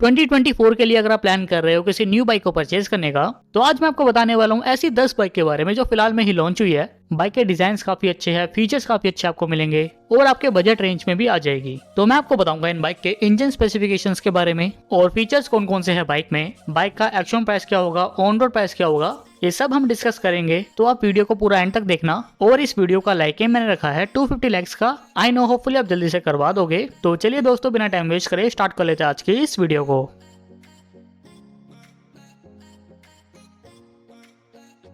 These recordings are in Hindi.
2024 के लिए अगर आप प्लान कर रहे हो किसी न्यू बाइक को परचेज करने का, तो आज मैं आपको बताने वाला हूँ ऐसी 10 बाइक के बारे में जो फिलहाल में ही लॉन्च हुई है। बाइक के डिजाइन काफी अच्छे हैं, फीचर्स काफी अच्छे आपको मिलेंगे और आपके बजट रेंज में भी आ जाएगी। तो मैं आपको बताऊंगा इन बाइक के इंजन स्पेसिफिकेशंस के बारे में और फीचर्स कौन कौन से हैं बाइक में, बाइक का एक्चुअल प्राइस क्या होगा, ऑन रोड प्राइस क्या होगा, ये सब हम डिस्कस करेंगे। तो आप वीडियो को पूरा एंड तक देखना और इस वीडियो का लाइक मैंने रखा है 250 लाइक्स का। आई नो होपफुली आप जल्दी से करवा दोगे। तो चलिए दोस्तों, बिना टाइम वेस्ट करे स्टार्ट कर लेते हैं आज की इस वीडियो को।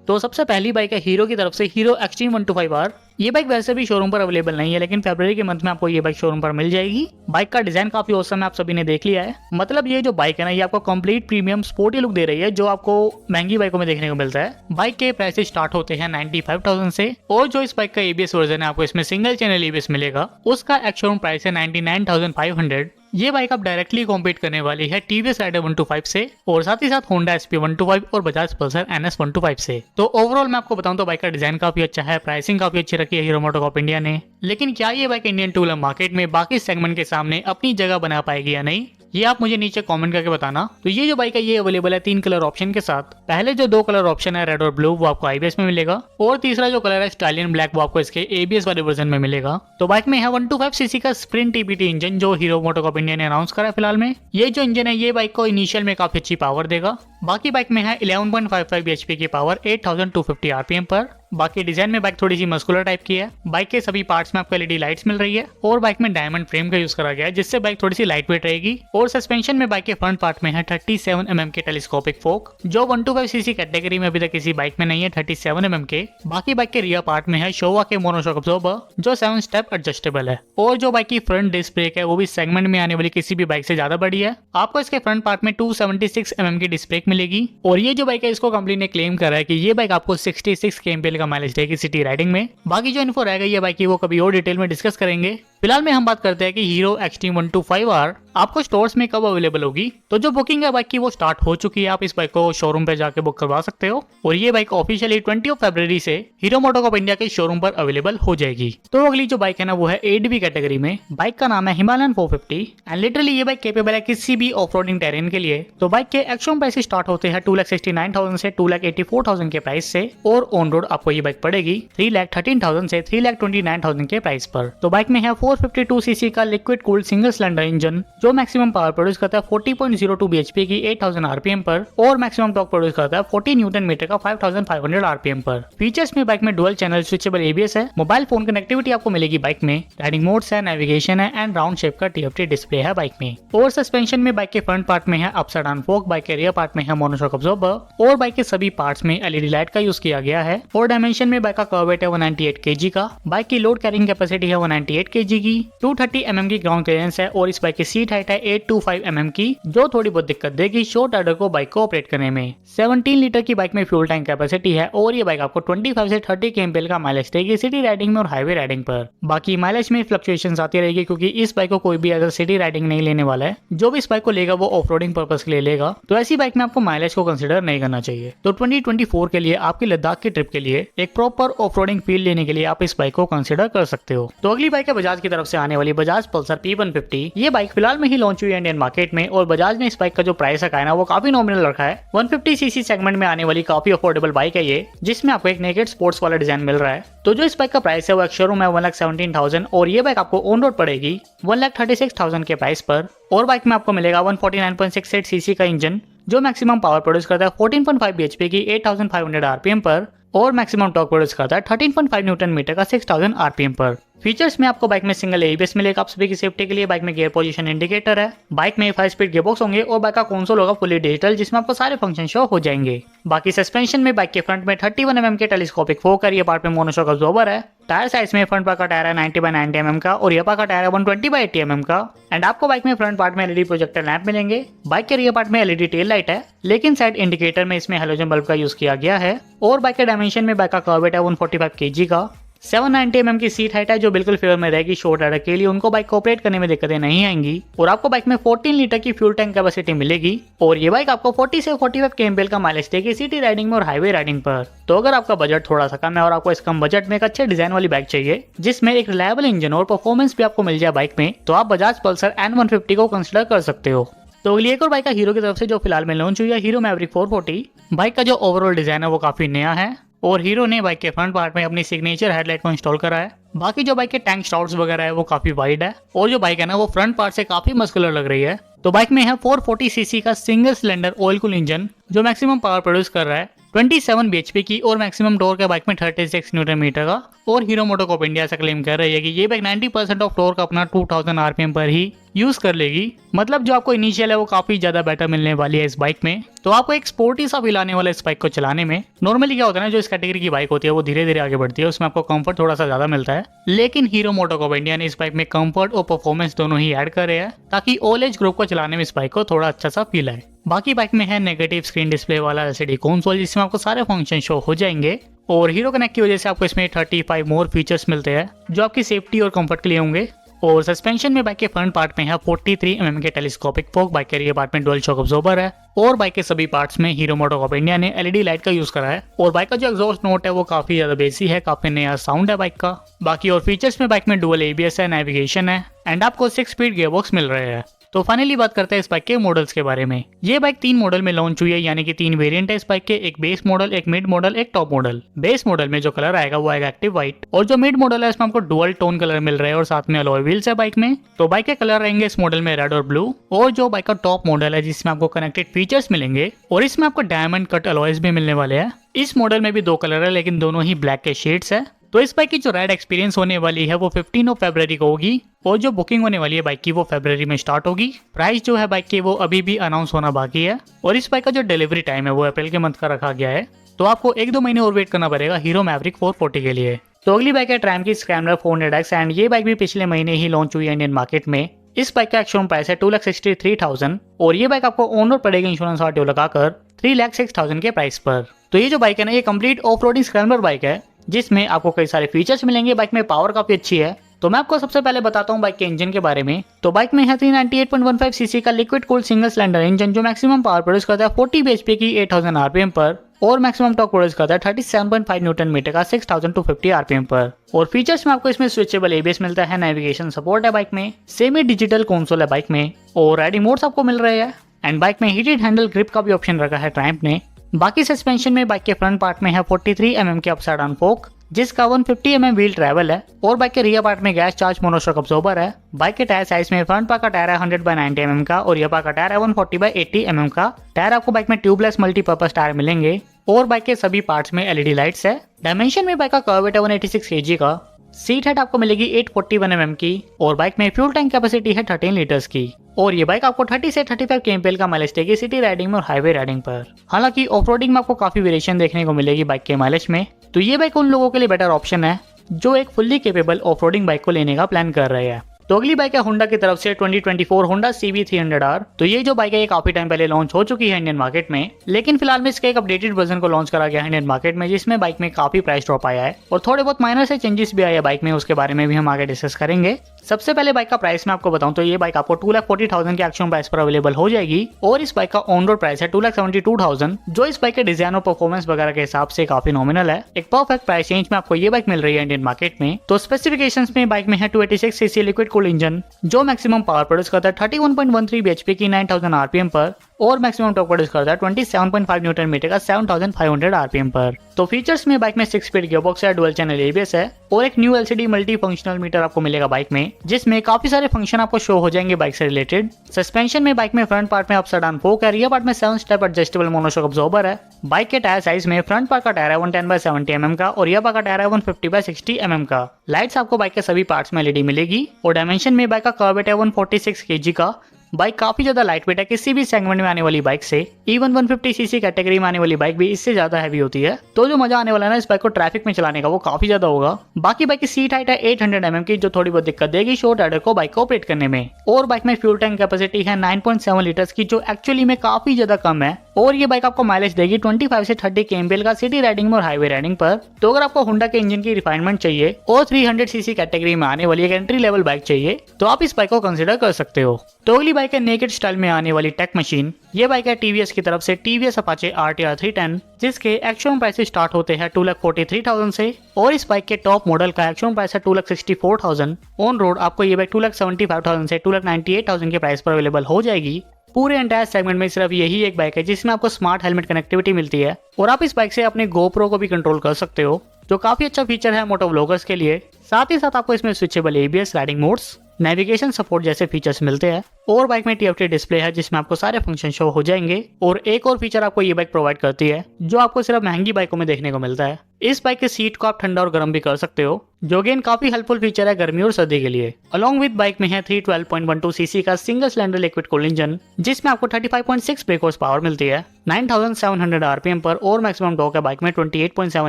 तो सबसे पहली बाइक है हीरो की तरफ से हीरो एक्सट्रीम 125R। ये बाइक वैसे भी शोरूम पर अवेलेबल नहीं है, लेकिन फरवरी के मंथ में आपको ये बाइक शोरूम पर मिल जाएगी। बाइक का डिजाइन काफी औसम है, आप सभी ने देख लिया है। मतलब ये जो बाइक है ना, ये आपको कंप्लीट प्रीमियम स्पोर्टी लुक दे रही है, जो आपको महंगी बाइकों में देखने को मिलता है। बाइक के प्राइसेस स्टार्ट होते हैं 95,000 से और जो इस बाइक का एबीएस वर्जन है, आपको इसमें सिंगल चैनल एबीएस मिलेगा। उसका एक्स-शोरूम प्राइस है 99,500। ये बाइक अब डायरेक्टली कॉम्पीट करने वाली है टीवीएस राइडर 125 से और साथ ही साथ होंडा एसपी 125 और बजाज पल्सर एनएस 125 से। तो ओवरऑल मैं आपको बताऊं तो बाइक का डिजाइन काफी अच्छा है, प्राइसिंग काफी अच्छी रखी है हीरो मोटोकॉर्प इंडिया ने। लेकिन क्या ये bike Indian two wheeler market में बाकी सेगमेंट के सामने अपनी जगह बना पाएगी या नहीं, ये आप मुझे नीचे कमेंट करके बताना। तो ये जो बाइक है ये अवेलेबल है 3 कलर ऑप्शन के साथ। पहले जो 2 कलर ऑप्शन है रेड और ब्लू, वो आपको आईबीएस में मिलेगा और तीसरा जो कलर है स्टालियन ब्लैक, वो आपको इसके एबीएस वाले वर्जन में मिलेगा। तो बाइक में है 125 सीसी का स्प्रिंट टीबीटी इंजन जो हीरो मोटोकॉर्प इंडिया ने अनाउंस करा है फिलहाल में। ये जो इंजन है ये बाइक को इनिशियल में काफी अच्छी पावर देगा। बाकी बाइक में है 11.55 bhp की पावर 8250 आरपीएम पर। बाकी डिजाइन में बाइक थोड़ी सी मस्कुलर टाइप की है। बाइक के सभी पार्ट्स में आपको एलईडी लाइट्स मिल रही है और बाइक में डायमंड फ्रेम का यूज करा गया है, जिससे बाइक थोड़ी सी लाइट वेट रहेगी। और सस्पेंशन में बाइक के फ्रंट पार्ट में है 37 mm के टेलीस्कोपिक फोक, जो 125 सीसी कैटेगरी में अभी तक किसी बाइक में नहीं है 37 mm के। बाकी बाइक के रियर पार्ट में है शोवा के मोनोशॉक अब्जॉर्बर, जो 7 स्टेप एडजस्टेबल है। और जो बाइक की फ्रंट डिस्क ब्रेक है वो भी सेगमेंट में आने वाली किसी भी बाइक से ज्यादा बड़ी है। आपको इसके फ्रंट पार्ट में 276 mm की डिस्क ब्रेक मिलेगी। और ये जो बाइक है इसको कंपनी ने क्लेम करा है कि ये बाइक आपको 66 kmpl का माइलेज देगी सिटी राइडिंग में। बाकी जो इन्फो रह गई है बाइक की वो कभी और डिटेल में डिस्कस करेंगे। फिलहाल में हम बात करते हैं कि हीरो एक्सट्रीम 125R आपको स्टोर्स में कब अवेलेबल होगी। तो जो बुकिंग है बाइक की वो स्टार्ट हो चुकी है, आप इस बाइक को शोरूम पे जाके बुक करवा सकते हो और ये बाइक ऑफिशियली 20 फरवरी से हीरो मोटोकॉर्प इंडिया के शोरूम पर अवेलेबल हो जाएगी। तो अगली जो बाइक है ना वो है 8V कैटेगरी में। बाइक का नाम है हिमालयन 450 एंड लिटरली ये बाइक कैपेबल है किसी भी ऑफ रोडिंग टेरेन के लिए। तो बाइक के एक्चुअल प्राइस स्टार्ट होते हैं 2,69,000 से 2,84,000 के प्राइस से और ऑन रोड आपको ये बाइक पड़ेगी 3,13,000 से 3,29,000 के प्राइस पर। तो बाइक में है 452 सीसी का liquid cooled single cylinder engine जो मैक्सिमम पावर प्रोड्यूस करता है 40.02 bhp की 8000 आरपीएम पर और मैक्सिमम टॉर्क प्रोड्यूस करता है 40 न्यूटन मीटर का 5500 आरपीएम पर। फीचर्स में बाइक में डुअल चैनल स्विचेबल एबीएस है, मोबाइल फोन कनेक्टिविटी आपको मिलेगी बाइक में, राइडिंग मोड्स है, नेविगेशन है एंड राउंड शेप का टीएफटी डिस्प्ले है बाइक में। और सस्पेंशन में बाइक के फ्रंट पार्ट में है अपसाइड डाउन फोक, बाइक के रियर पार्ट में है मोनोशॉक अब्जॉर्बर और बाइक के सभी पार्ट्स में एलईडी लाइट का यूज किया गया है। और डायमेंशन में बाइक का कर्व वेट है 198 kg का। बाइक की लोड कैरिंग कैपेसिटी है 198 kg की। 230 mm की ग्राउंड क्लियरेंस है और इस बाइक की सीट हाइट है 825 mm की, जो थोड़ी बहुत दिक्कत देगी शॉर्ट राइडर को बाइक को ऑपरेट करने में। 17 लीटर की बाइक में फ्यूल टैंक कैपेसिटी है और ये बाइक आपको 25 से 30 kmpl का माइलेज देगी सिटी राइडिंग में और हाईवे राइडिंग पर। बाकी माइलेज में फ्लक्चुएशंस आती रहेगी क्योंकि इस बाइक को कोई भी अगर सिटी राइडिंग नहीं लेने वाला है, जो भी इस बाइक को लेगा वो ऑफ रोडिंग पर्पज के लिए लेगा, तो ऐसी बाइक में आपको माइलेज को कंसिडर नहीं करना चाहिए। तो 2024 के लिए आपकी लद्दाख की ट्रिप के लिए एक प्रॉपर ऑफ रोडिंग फील लेने के लिए आप इस बाइक को कंसिडर कर सकते हो। तो अगली बाइक है बजाज की तरफ से आने वाली बजाज पल्सर P150। ये बाइक फिलहाल में ही लॉन्च हुई है इंडियन मार्केट में और बजाज ने इस बाइक का जो प्राइस रखा है ना वो काफी नॉमिनल रखा है। 150 सीसी सेगमेंट में आने वाली काफी अफोर्डेबल बाइक है ये, जिसमें आपको एक नेकेड स्पोर्ट्स वाला डिजाइन मिल रहा है। तो जो इस बाइक का प्राइस है वो एक शोरूम है 1,17,000 और ये बाइक आपको ऑन रोड पड़ेगी 1,36,000 के प्राइस पर। और बाइक में आपको मिलेगा 149.68 सीसी का इंजन जो मैक्सिमम पावर प्रोड्यूस करता है 14.5 bhp की 8500 आरपीएम पर और मैक्सिमम टॉर्क प्रोड्यूस करता है 13.5 न्यूटन मीटर का 6000 आरपीएम पर। फीचर्स में आपको बाइक में सिंगल एबीएस मिलेगा आप सभी की सेफ्टी के लिए। बाइक में गियर पोजीशन इंडिकेटर है, बाइक में 5 स्पीड गियरबॉक्स होंगे और बाइक का कंसोल होगा फुली डिजिटल, जिसमें आपको सारे फंक्शन शो हो जाएंगे। बाकी सस्पेंशन में बाइक के फ्रंट में 31 mm के टेलीस्कोपिक फोक है, ये पार्ट में मोनोशॉक अब्जॉर्बर है। टायर साइज में फ्रंट पार्ट का टायर है 90/90 mm का और रियर पार्ट का टायर है 120/80 mm का। एंड आपको बाइक में फ्रंट पार्ट में एलईडी प्रोजेक्टर लैंप मिलेंगे। बाइक के रियर पार्ट में एलईडी टेल लाइट है, लेकिन साइड इंडिकेटर में इसमें हेलोजन बल्ब का यूज किया गया है। और बाइक के डायमेंशन में बाइक का कर्व वेट है 145 kg का। 790 mm की सीट हाइट है जो बिल्कुल फेवर में रहेगी शॉर्ट राइडर के लिए, उनको बाइक को ऑपरेट करने में दिक्कतें नहीं आएंगी। और आपको बाइक में 14 लीटर की फ्यूल टैंक कैपेसिटी मिलेगी और ये बाइक आपको 40 से 45 kmpl का माइलेज देगी सिटी राइडिंग में और हाईवे राइडिंग पर। तो अगर आपका बजट थोड़ा सा कम है और आपको इस कम बजट में एक अच्छे डिजाइन वाली बाइक चाहिए जिसमें एक रिलायबल इंजन और परफॉर्मेंस भी आपको मिल जाए बाइक में, तो आप बजाज पल्सर N150 को कंसिडर कर सकते हो। तो अगली एक और बाइक है हीरो की तरफ से जो फिलहाल में लॉन्च हुई है, हीरो मैवरिक 440। बाइक का जो ओवरऑल डिजाइन है वो काफी नया है और हीरो ने बाइक के फ्रंट पार्ट में अपनी सिग्नेचर हेडलाइट को इंस्टॉल करा है। बाकी जो बाइक के टैंक स्टॉट्स वगैरह है वो काफी वाइड है और जो बाइक है ना वो फ्रंट पार्ट से काफी मस्कुलर लग रही है। तो बाइक में है 440 सीसी का single cylinder oil cool engine जो मैक्सिमम पावर प्रोड्यूस कर रहा है 27 bhp की और मैक्सिमम टॉर्क है बाइक में 36 न्यूटन मीटर का। और हीरो मोटोकॉर्प इंडिया से क्लेम कर रही है कि ये बाइक 90% ऑफ टॉर्क अपना 2000 आरपीएम पर ही यूज कर लेगी। मतलब जो आपको इनिशियल है वो काफी ज्यादा बेटर मिलने वाली है इस बाइक में। तो आपको एक स्पोर्टी सा फील आने वाला इस बाइक को चलाने में। नॉर्मली क्या होता है ना, जो इस कैटेगरी की बाइक होती है वो धीरे धीरे आगे बढ़ती है, उसमें आपको कंफर्ट थोड़ा सा ज्यादा मिलता है। लेकिन हीरो मोटोकॉर्प इंडिया ने इस बाइक में कंफर्ट और परफॉर्मेंस दोनों ही ऐड करे हैं ताकि ऑल एज ग्रुप को चलाने में इस बाइक को थोड़ा अच्छा सा फील आए। बाकी बाइक में है नेगेटिव स्क्रीन डिस्प्ले वाला एलसीडी कंसोल जिसमें आपको सारे फंक्शन शो हो जाएंगे और हीरो कनेक्ट की वजह से आपको इसमें 35 मोर फीचर्स मिलते हैं जो आपकी सेफ्टी और कंफर्ट के लिए होंगे। और सस्पेंशन में बाइक के फ्रंट पार्ट में है 43 mm के टेलीस्कोपिक फोक, बाइक के रियर पार्ट में डुअल शॉक अब्जॉर्बर है और बाइक के सभी पार्ट्स में हीरो मोटोकॉर्प इंडिया ने एलईडी लाइट का यूज करा है। और बाइक का जो एग्जॉस्ट नोट है वो काफी ज्यादा बेसी है, काफी नया साउंड है बाइक का। बाकी और फीचर्स में बाइक में डुअल एबीएस है, नेविगेशन है एंड आपको 6 स्पीड गियरबॉक्स मिल रहे हैं। तो फाइनली बात करते हैं इस बाइक के मॉडल्स के बारे में। ये बाइक 3 मॉडल में लॉन्च हुई है, यानी कि 3 वेरिएंट है इस बाइक के, एक बेस मॉडल, एक मिड मॉडल, एक टॉप मॉडल। बेस मॉडल में जो कलर आएगा वो आएगा एक्टिव व्हाइट और जो मिड मॉडल है इसमें आपको डुअल टोन कलर मिल रहे हैं और साथ में अलॉय व्हील्स है बाइक में। तो बाइक के कलर रहेंगे इस मॉडल में रेड और ब्लू। और जो बाइक का टॉप मॉडल है जिसमें आपको कनेक्टेड फीचर्स मिलेंगे और इसमें आपको डायमंड कट अलॉयज भी मिलने वाले हैं। इस मॉडल में भी 2 कलर है लेकिन दोनों ही ब्लैक के शेड्स है। तो इस बाइक की जो राइड एक्सपीरियंस होने वाली है वो 15 फरवरी को होगी और जो बुकिंग होने वाली है बाइक की वो फरवरी में स्टार्ट होगी। प्राइस जो है बाइक की वो अभी भी अनाउंस होना बाकी है और इस बाइक का जो डिलीवरी टाइम है वो अप्रैल के मंथ का रखा गया है। तो आपको 1-2 महीने और वेट करना पड़ेगा हीरो मैवरिक 440 के लिए। तो अगली बाइक है ट्रैम की स्क्रैम्बलर 400X एंड ये बाइक भी पिछले महीने ही लॉन्च हुई है इंडियन मार्केट में। इस बाइक का एक्चुअल प्राइस है 2,63,000 और ये बाइक आपको ऑन रोड पड़ेगी इंश्योरेंस आरटीओ लगाकर 3,06,000 के प्राइस पर। तो ये जो बाइक है ना ये complete off roading scrambler bike है जिसमें आपको कई सारे फीचर्स मिलेंगे। बाइक में पावर काफी अच्छी है। तो मैं आपको सबसे पहले बताता हूँ बाइक के इंजन के बारे में। तो बाइक में है 398.15 सीसी का liquid cooled single cylinder engine जो मैक्सिमम पावर प्रोड्यूस करता है 40 bhp की 8000 आरपीएम पर और मैक्सिमम टॉर्क प्रोड्यूस करता है 37.5 न्यूटन मीटर का 6250 आरपीएम पर। और फीचर्स में आपको इसमें स्विचेबल एबीएस मिलता है, नेविगेशन सपोर्ट है बाइक में, सेमी डिजिटल कंसोल है बाइक में और राइडिंग मोड्स आपको मिल रहे हैं एंड बाइक में हीटेड हैंडल ग्रिप का भी ऑप्शन रखा है ट्रैम्प ने। बाकी सस्पेंशन में बाइक के फ्रंट पार्ट में है 43 mm के अपसाइड डाउन फोक जिसका 150 mm व्हील ट्रैवल है और बाइक के रियर पार्ट में गैस चार्ज मोनोशॉक अब्जॉर्बर है। बाइक के टायर साइज में फ्रंट पार्ट का टायर है 100/90 mm का और रियर पार्ट का टायर है 140/80 mm का। टायर आपको बाइक में ट्यूबलेस मल्टीपर्पज टायर मिलेंगे और बाइक के सभी पार्ट्स में एलईडी लाइट्स है। डायमेंशन में बाइक का कर्व वेट है 186 kg का। सीट हाइट आपको मिलेगी 841 mm की और बाइक में फ्यूल टैंक कैपेसिटी है 13 लीटर्स की और ये बाइक आपको 30 से 35 kmpl का माइलेज देगी सिटी राइडिंग में और हाईवे राइडिंग पर। हालांकि ऑफ रोडिंग में आपको काफी वेरिएशन देखने को मिलेगी बाइक के माइलेज में। तो ये बाइक उन लोगों के लिए बेटर ऑप्शन है जो एक fully capable off roading bike को लेने का प्लान कर रहे हैं। तो अगली बाइक है होंडा की तरफ से 2024 होंडा CB300R। तो ये जो बाइक है ये काफी टाइम पहले लॉन्च हो चुकी है इंडियन मार्केट में, लेकिन फिलहाल में इसके एक अपडेटेड वर्जन को लॉन्च करा गया है इंडियन मार्केट में जिसमें बाइक में काफी प्राइस ड्रॉप आया है और थोड़े बहुत माइनर से चेंजेस भी आए हैं बाइक में, उसके बारे में भी हम आगे डिस्कस करेंगे। सबसे पहले बाइक का प्राइस मैं आपको बताऊं तो ये बाइक आपको 2,40,000 के एक्चुअल प्राइस पर अवेलेबल हो जाएगी और इस बाइक का ऑन रोड प्राइस है 2,72,000 जो इस बाइक के डिजाइन और परफॉर्मेंस वगैरह के हिसाब से काफी नॉमिनल है। एक परफेक्ट प्राइस रेंज में आपको ये बाइक मिल रही है इंडियन मार्केट में। तो स्पेसिफिकेशंस में बाइक में है 286 सीसी लिक्विड कूल्ड इंजन जो मैक्सिमम पावर प्रोड्यूस करता है 31.13 bhp की 9000 आरपीएम पर और मैक्सिमम टॉर्क प्रोड्यूस करता है 27.5 न्यूटन मीटर का 7500 आरपीएम पर। तो फीचर्स में बाइक में 6 स्पीड गियरबॉक्स है, डुअल चैनल एबीएस है और एक new LCD multi functional meter आपको मिलेगा बाइक में जिसमें काफी सारे फंक्शन आपको शो हो जाएंगे बाइक से रिलेटेड। सस्पेंशन में बाइक में फ्रंट पार्ट में अपसाइड डाउन फोक है, रियर पार्ट में 7 स्टेप एडजस्टेबल मोनोशॉक अब्जॉर्बर है। बाइक के टायर साइज में फ्रंट पार्ट का टायर है 110/70 mm का और रियर पार्ट का टायर है 150/60 mm का। लाइट्स आपको बाइक के सभी पार्ट्स में एलईडी मिलेगी और डायमेंशन में बाइक का कर्व वेट है 146 kg का। बाइक काफी ज्यादा लाइट वेट है किसी भी सेगमेंट में आने वाली बाइक से, इवन 150 सीसी कैटेगरी में आने वाली बाइक भी इससे ज्यादा हैवी होती है। तो जो मजा आने वाला है ना इस बाइक को ट्रैफिक में चलाने का वो काफी ज्यादा होगा। बाकी बाइक की सीट हाइट है 800 mm की जो थोड़ी बहुत दिक्कत देगी शॉर्ट राइडर को बाइक को ऑपरेट करने में। और बाइक में फ्यूल टैंक कैपेसिटी है 9.7 लीटर्स की जो एक्चुअली में काफी ज्यादा कम है और ये बाइक आपको माइलेज देगी 25 से 30 kmpl का सिटी राइडिंग में और हाईवे राइडिंग पर। तो अगर आपको होंडा के इंजन की रिफाइनमेंट चाहिए और 300 सीसी कैटेगरी में आने वाली एक एंट्री लेवल बाइक चाहिए तो आप इस बाइक को कंसिडर कर सकते हो। तो अगली बाइक है नेकेड स्टाइल में आने वाली टेक मशीन। ये बाइक है टीवीएस की तरफ से टीवीएस अपाचे RTR 310 जिसके एक्चुअल प्राइस स्टार्ट होते हैं 2,43,000 से और इस बाइक के टॉप मॉडल का एक्चुअल प्राइस है 2,64,000। ऑन रोड आपको ये बाइक 2,75,000 से 2,98,000 के प्राइस पर अवेलेबल हो जाएगी पूरे एंटायर सेगमेंट में सिर्फ यही एक बाइक है जिसमें आपको स्मार्ट हेलमेट कनेक्टिविटी मिलती है और आप इस बाइक से अपने GoPro को भी कंट्रोल कर सकते हो, जो काफी अच्छा फीचर है मोटो व्लॉगर्स के लिए। साथ ही साथ आपको इसमें switchable ABS, riding modes, navigation support जैसे फीचर्स मिलते हैं और बाइक में TFT डिस्प्ले है जिसमें आपको सारे फंक्शन शो हो जाएंगे। और एक और फीचर आपको ये बाइक प्रोवाइड करती है जो आपको सिर्फ महंगी बाइकों में देखने को मिलता है। इस बाइक के सीट को आप ठंडा और गर्म भी कर सकते हो, जो अगेन काफी हेल्पफुल फीचर है गर्मी और सर्दी के लिए। अलॉन्ग विद बाइक में है 312.12 सीसी का single cylinder liquid cooled engine जिसमें आपको 35.6 ब्रेक हॉर्स पावर मिलती है 9700 RPM पर और मैक्सिमम टॉर्क है बाइक में 28.7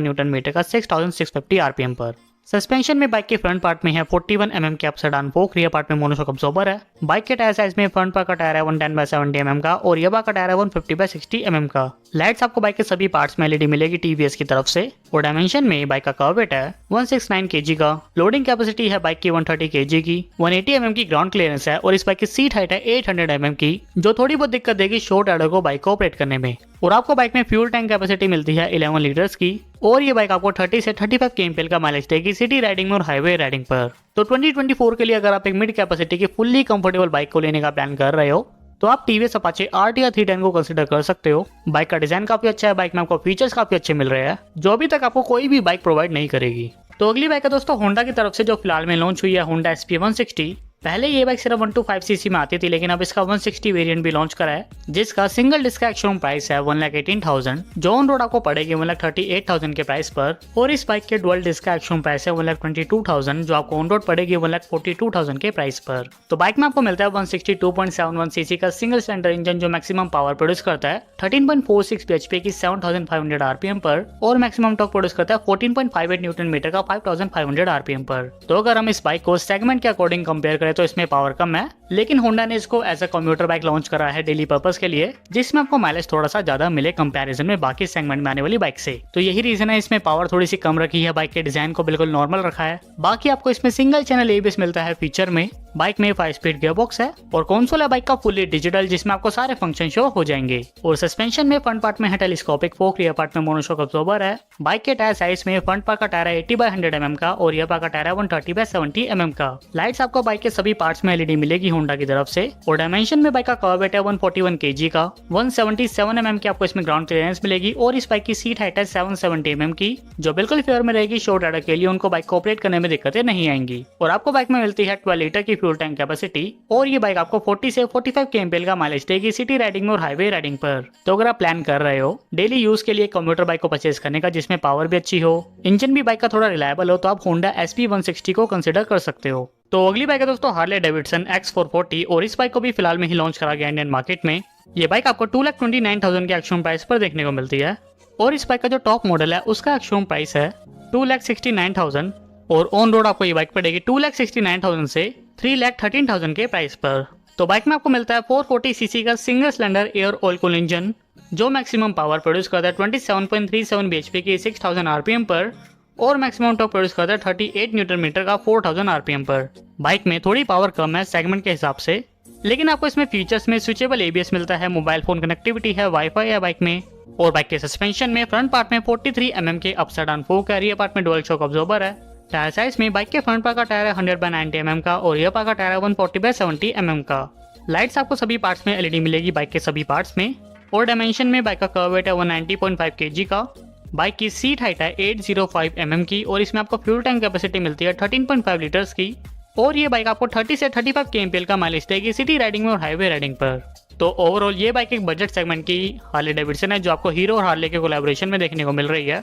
न्यूटन मीटर का 6650 RPM पर। सस्पेंशन में बाइक के फ्रंट पार्ट में है 41 mm के अपसाइड फोक, रियर पार्ट में मोनोशॉक अब्जॉर्बर है। बाइक के टायर साइज में फ्रंट पर का टायर है 110/70 mm का और रियर का टायर है 150/60 mm का। लाइट्स आपको बाइक के सभी पार्ट्स में LED मिलेगी TVS की तरफ से। और डायमेंशन में बाइक का कर्व वेट है 169 kg का। लोडिंग कैपेसिटी है बाइक की 130 kg की। 180 mm की ग्राउंड क्लियरेंस है और इस बाइक की सीट हाइट है 800 mm की, जो थोड़ी बहुत दिक्कत देगी शॉर्ट राइडर को बाइक को ऑपरेट करने में। और आपको बाइक में फ्यूल टैंक कैपेसिटी मिलती है 11 लीटर्स की और ये बाइक आपको 30 से 35 kmpl का माइलेज देगी सिटी राइडिंग में और हाईवे राइडिंग पर। तो 2024 के लिए अगर आप एक मिड कैपेसिटी की फुल्ली कंफर्टेबल बाइक को लेने का प्लान कर रहे हो तो आप TVS अपाचे RTR 310 को कंसीडर कर सकते हो। बाइक का डिजाइन काफी अच्छा है, बाइक में आपको फीचर्स काफी अच्छे मिल रहे हैं जो अभी तक आपको कोई भी बाइक प्रोवाइड नहीं करेगी। तो अगली बाइक है दोस्तों होंडा की तरफ से जो फिलहाल में लॉन्च हुई है होंडा SP 160। पहले ये बाइक सिर्फ 125cc में आती थी लेकिन अब इसका 160 वेरिएंट भी लॉन्च करा है जिसका सिंगल डिस्क का एक्स-शोरूम प्राइस है 1,18,000, जो ऑन रोड आपको पड़ेगी 1,38,000 के प्राइस पर। और इस बाइक के डुअल डिस्क का एक्स-शोरूम प्राइस है 1,22,000, जो आपको ऑन रोड पड़ेगी 1,42,000 के प्राइस पर। तो बाइक में आपको मिलता है 162.71 सीसी का सिंगल सिलेंडर इंजन जो मैक्सिमम पावर प्रोड्यूस करता है 13.46 bhp की 7,500 RPM पर और मैक्सिमम टॉर्क प्रोड्यूस करता है 14.58 न्यूटन मीटर का 5,500 RPM पर। तो अगर हम इस बाइक को सेगमेंट के अकॉर्डिंग कंपेयर करें तो इसमें पावर कम है, लेकिन होंडा ने इसको as a commuter bike launch करा है डेली पर्पस के लिए जिसमें आपको माइलेज थोड़ा सा ज्यादा मिले कंपैरिजन में बाकी सेगमेंट में आने वाली बाइक से। तो यही रीजन है इसमें पावर थोड़ी सी कम रखी है, बाइक के डिजाइन को बिल्कुल नॉर्मल रखा है। बाकी आपको इसमें सिंगल चैनल ABS मिलता है फीचर में। बाइक में 5 स्पीड गियरबॉक्स है और कंसोल है बाइक का फुल्ली डिजिटल जिसमें आपको सारे फंक्शन शो हो जाएंगे। और सस्पेंशन में फ्रंट पार्ट में है टेलीस्कोपिक फोक, रियर पार्ट में मोनोशॉक अब्जॉर्बर है। बाइक के टायर साइज में फ्रंट पार्ट का टायर है 80/100 mm का और रियर पार्ट का टायर है 130/70 mm का। लाइट्स आपको बाइक के सभी पार्ट्स में LED मिलेगी होंडा की तरफ से। और डायमेंशन में बाइक का कर्व वेट है 141 kg का। 177 mm की आपको इसमें ग्राउंड क्लियरेंस मिलेगी और इस बाइक की सीट हाइट है 770 mm की, जो बिल्कुल फेयर में रहेगी शॉर्ट राइडर के लिए, उनको बाइक को ऑपरेट करने में दिक्कतें नहीं आएंगी। और आपको बाइक में मिलती है 12 लीटर की फ्यूल टैंक कैपेसिटी और ये बाइक आपको 40 से 45 kmpl का माइलेज देगी सिटी राइडिंग में और हाईवे राइडिंग पर। तो अगर आप प्लान कर रहे हो डेली यूज के लिए कंप्यूटर बाइक को परचेज करने का जिसमें पावर भी अच्छी हो, इंजन भी बाइक का थोड़ा रिलायबल हो, तो आप होंडा SP 160 को कंसिडर कर सकते हो। तो अगली बाइक है दोस्तों हार्ले डेविडसन X440 और इस बाइक को भी फिलहाल में ही लॉन्च करा गया इंडियन मार्केट में। ये बाइक आपको 2,29,000 के एक्स-शोरूम प्राइस पर देखने को मिलती है और इस बाइक का जो टॉप मॉडल है उसका एक्स-शोरूम प्राइस है 2,69,000 और ऑन रोड आपको ये बाइक पड़ेगी 2,69,000 से 3,13,000 के प्राइस पर। तो बाइक में आपको मिलता है 440cc का single cylinder air oil cool engine जो मैक्सिमम पावर प्रोड्यूस करता है 27.37 bhp की 6,000 RPM पर और मैक्सिमम टॉर्क प्रोड्यूस करता है 38 न्यूटन मीटर का 4,000 RPM पर। बाइक में थोड़ी पावर कम है सेगमेंट के हिसाब से, लेकिन आपको इसमें फीचर्स में स्विचेबल ABS मिलता है, मोबाइल फोन कनेक्टिविटी है, वाईफाई है बाइक में। और बाइक के सस्पेंशन में फ्रंट पार्ट में 43 mm के अपसाइड डाउन फोक है, रियर पार्ट में डुअल शॉक अब्जॉर्बर है। टायर साइज में बाइक के फ्रंट पार्ट का टायर है 100/90 mm का और रियर पार्ट का टायर है 140/70 mm का। लाइट्स आपको सभी पार्ट्स में LED मिलेगी बाइक के सभी पार्ट्स में। और डायमेंशन में बाइक का कर्व वेट है 190.5 kg का। बाइक की सीट हाइट है 805 mm की और इसमें आपको फ्यूल टैंक कैपेसिटी मिलती है 13.5 लीटर्स की और ये बाइक आपको 30 से 35 kmpl का माइलेज देगी सिटी राइडिंग में और हाईवे राइडिंग पर। तो ओवरऑल ये बाइक एक बजट सेगमेंट की हार्ले डेविडसन है जो आपको हीरो और हार्ले के कोलैबोरेशन में देखने को मिल रही है।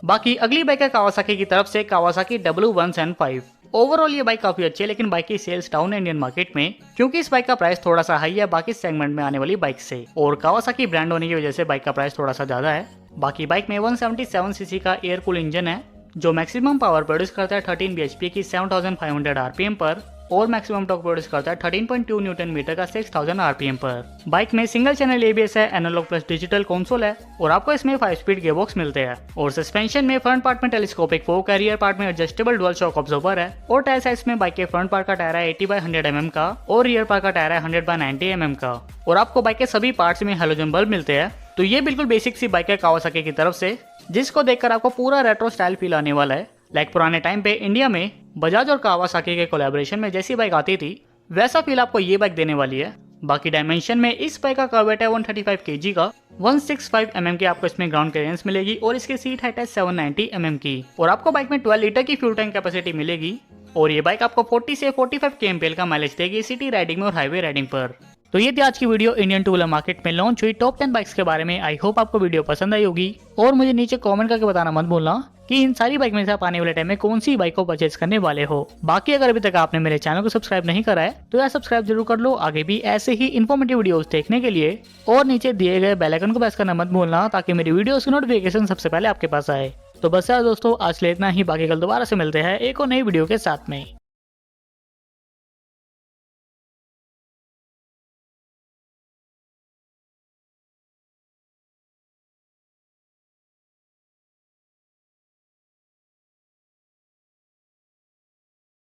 बाकी अगली बाइक है कावासाकी की तरफ से कावासाकी W175। ओवरऑल ये बाइक काफी अच्छी है लेकिन बाइक की सेल्स डाउन है इंडियन मार्केट में क्योंकि इस बाइक का प्राइस थोड़ा सा हाई है बाकी सेगमेंट में आने वाली बाइक से और कावासाकी ब्रांड होने की वजह से बाइक का प्राइस थोड़ा सा ज्यादा है। बाकी बाइक में 177cc का एयर कूल इंजन है जो मैक्सिमम पावर प्रोड्यूस करता है 13 bhp की 7,500 RPM पर और मैक्सिमम टॉर्क प्रोड्यूस करता है 13.2 न्यूटन मीटर का 6,000 RPM पर। बाइक में सिंगल चैनल ABS है, एनालॉग प्लस डिजिटल कंसोल है और आपको इसमें 5 स्पीड गियरबॉक्स मिलते हैं। और सस्पेंशन में फ्रंट पार्ट में टेलीस्कोपिक फोक है, रियर पार्ट में एडजस्टेबल डुअल शॉक अब्जॉर्बर है और टायर साइज में बाइक के फ्रंट पार्ट का टायर है 80/100 mm का और रियर पार्ट का टायर है 100/90 mm का। और आपको बाइक के सभी पार्ट्स में हेलोजन बल्ब मिलते हैं। तो ये बिल्कुल बेसिक सी बाइक है कावासाकी की तरफ से जिसको देखकर आपको पूरा रेट्रो स्टाइल फील आने वाला है। लाइक पुराने टाइम पे इंडिया में बजाज और कावासाकी के कोलैबोरेशन में जैसी बाइक आती थी वैसा फील आपको ये बाइक देने वाली है। बाकी डायमेंशन में इस बाइक का कर्वेट है 135 kg का, 165 mm की आपको इसमें ग्राउंड क्लियरेंस मिलेगी और इसकी सीट हाइट है 790 mm की और आपको बाइक में 12 लीटर की फ्यूल टैंक कैपेसिटी मिलेगी और ये बाइक आपको 40 से 45 kmpl का माइलेज देगी सिटी राइडिंग में और हाईवे राइडिंग पर। तो ये थी आज की video Indian two wheeler market में लॉन्च हुई टॉप 10 बाइक्स के बारे में। आई होप आपको वीडियो पसंद आई होगी और मुझे नीचे कमेंट करके बताना मत भूलना कि इन सारी बाइक में से आप आने वाले टाइम में कौन सी बाइक को परचेज करने वाले हो। बाकी अगर अभी तक आपने मेरे चैनल को सब्सक्राइब नहीं करा है तो यार सब्सक्राइब जरूर कर लो आगे भी ऐसे ही इन्फॉर्मेटिव वीडियोस देखने के लिए और नीचे दिए गए बेल आइकन को प्रेस करना मत भूलना ताकि मेरी वीडियोस की नोटिफिकेशन सबसे पहले आपके पास आए। तो बस यार दोस्तों आज के लिए इतना ही, बाकी कल दोबारा से मिलते हैं एक और नई वीडियो के साथ में।